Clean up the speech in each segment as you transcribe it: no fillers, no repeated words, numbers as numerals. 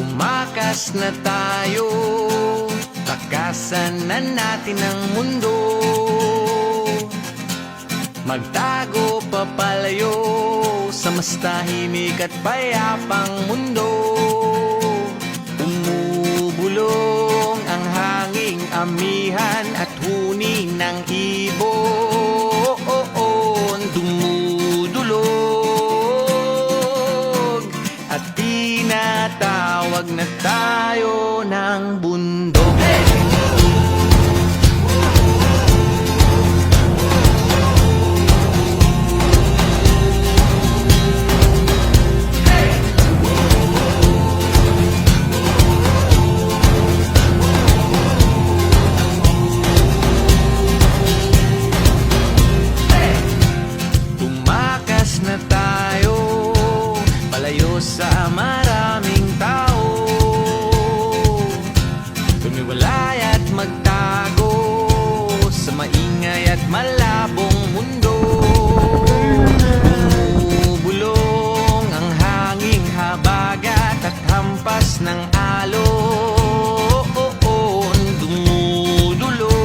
Tumakas na tayo, takasan na natin ang mundo. Magtago papalayo sa mas tahimik at payapang mundo. Umubulong ang hanging amihan at huni ng ibon. Dumudulog at tinatawag na tayo ng bundok. Na tayo, palayo sa maraming tao. Tumiwalay at magtago sa maingay at malabong mundo. Bumubulong ang hanging habagat at hampas ng alon. Dumudulog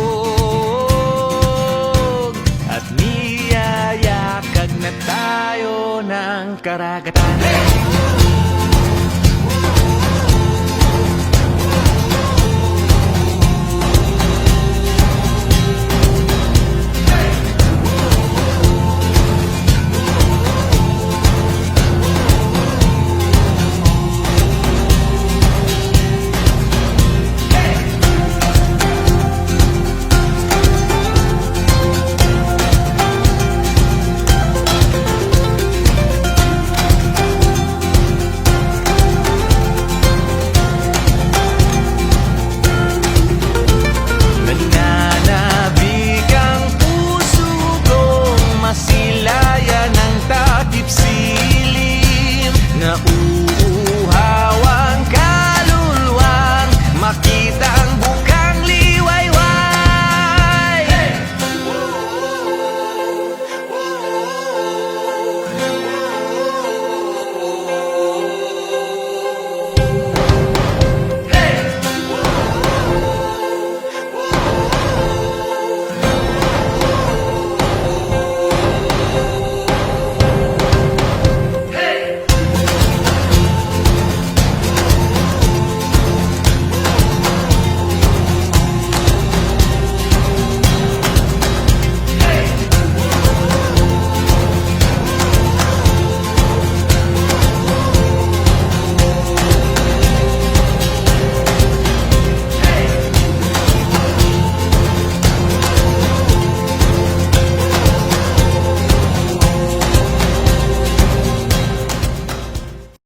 at niyayakag na tayo ng karagatan.